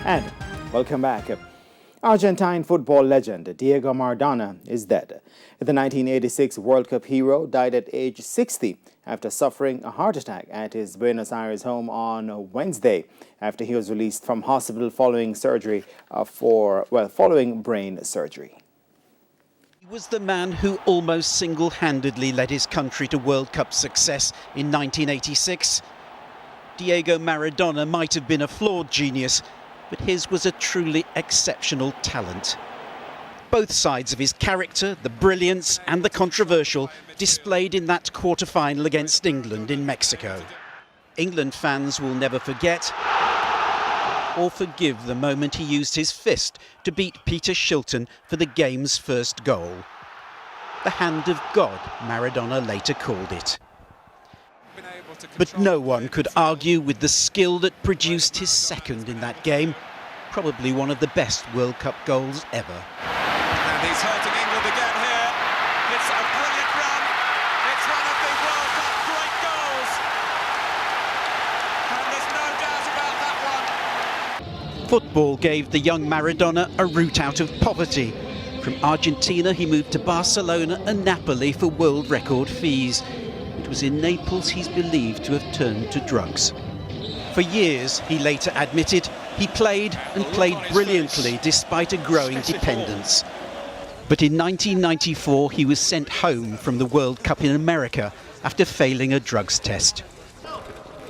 And welcome back. Argentine football legend Diego Maradona is dead. The 1986 World Cup hero died at age 60 after suffering a heart attack at his Buenos Aires home on Wednesday after he was released from hospital following following brain surgery. He was the man who almost single-handedly led his country to World Cup success in 1986. Diego Maradona might have been a flawed genius, but his was a truly exceptional talent. Both sides of his character, the brilliance and the controversial, displayed in that quarter-final against England in Mexico. England fans will never forget or forgive the moment he used his fist to beat Peter Shilton for the game's first goal. The hand of God, Maradona later called it. But no one could argue with the skill that produced his second in that game, probably one of the best World Cup goals ever. And he's hurting England again here. It's a brilliant run. It's one of the World Cup great goals. And there's no doubt about that one. Football gave the young Maradona a route out of poverty. From Argentina he moved to Barcelona and Napoli for world record fees. It was in Naples he's believed to have turned to drugs. For years, he later admitted, he played and played brilliantly despite a growing dependence. But in 1994 he was sent home from the World Cup in America after failing a drugs test.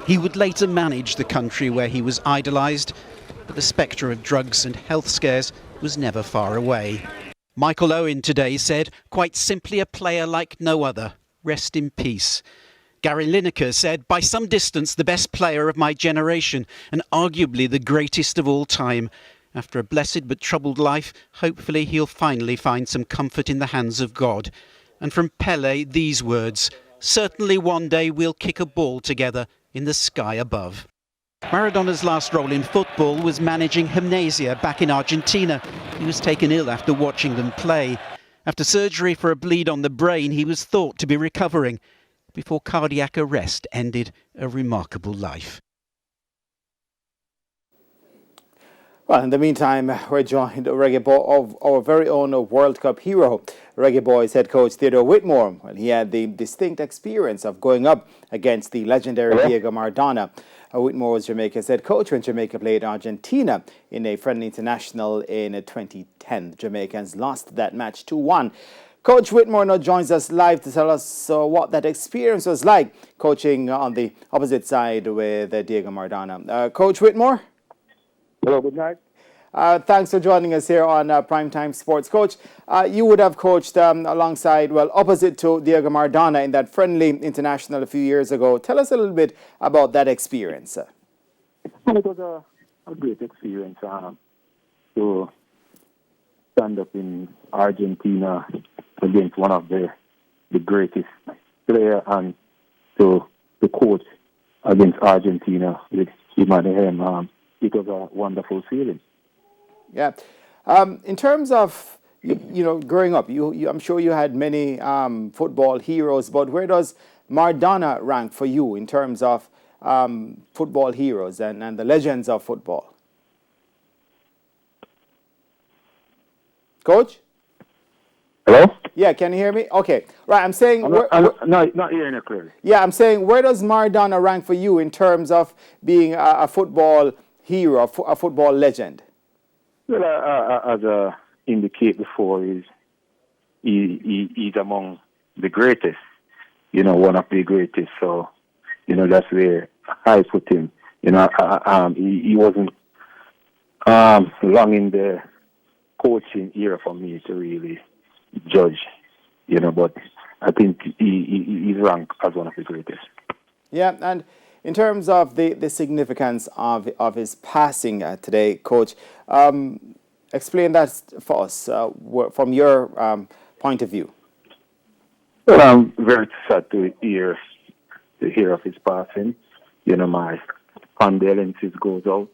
He would later manage the country where he was idolised, but the spectre of drugs and health scares was never far away. Michael Owen today said, quite simply a player like no other. Rest in peace. Gary Lineker said, by some distance the best player of my generation and arguably the greatest of all time. After a blessed but troubled life, hopefully he'll finally find some comfort in the hands of God. And from Pelé, these words, certainly one day we'll kick a ball together in the sky above. Maradona's last role in football was managing Gimnasia back in Argentina. He was taken ill after watching them play. After surgery for a bleed on the brain, he was thought to be recovering before cardiac arrest ended a remarkable life. Well, in the meantime, we're joined of our very own World Cup hero, Reggae Boys head coach Theodore Whitmore. Well, he had the distinct experience of going up against the legendary Diego Maradona. Whitmore was Jamaica's head coach when Jamaica played Argentina in a friendly international in 2010. The Jamaicans lost that match 2-1. Coach Whitmore now joins us live to tell us what that experience was like, coaching on the opposite side with Diego Maradona. Coach Whitmore? Hello, good night. Thanks for joining us here on Primetime Sports. Coach, you would have coached opposite to Diego Maradona in that friendly international a few years ago. Tell us a little bit about that experience. Well, it was a great experience to stand up in Argentina against one of the greatest players and to coach against Argentina with him and him. It was a wonderful feeling. Yeah. In terms of, growing up, I'm sure you had many football heroes, but where does Maradona rank for you in terms of football heroes and the legends of football? Coach? Hello? Yeah, can you hear me? Okay. Right, I'm saying... No, not hearing it clearly. Yeah, I'm saying, where does Maradona rank for you in terms of being a football hero, a football legend? Well, as I indicated before, he's among the greatest, one of the greatest. So, that's where I put him. He wasn't long in the coaching era for me to really judge, but I think he's ranked as one of the greatest. Yeah, and in terms of the significance of his passing today, Coach, explain that for us from your point of view. Well, I'm very sad to hear of his passing. My condolences goes out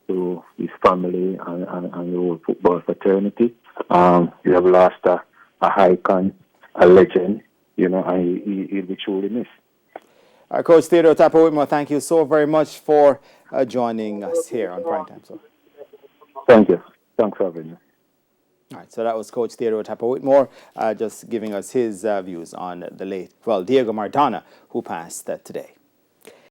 to his family and the whole football fraternity. We have lost a icon, a legend, and he'll be truly missed. Coach Theodore Whitmore, thank you so very much for joining us here on Primetime. So. Thank you. Thanks for having me. All right, so that was Coach Theodore Tapper-Whitmore just giving us his views on the late, Diego Maradona, who passed today.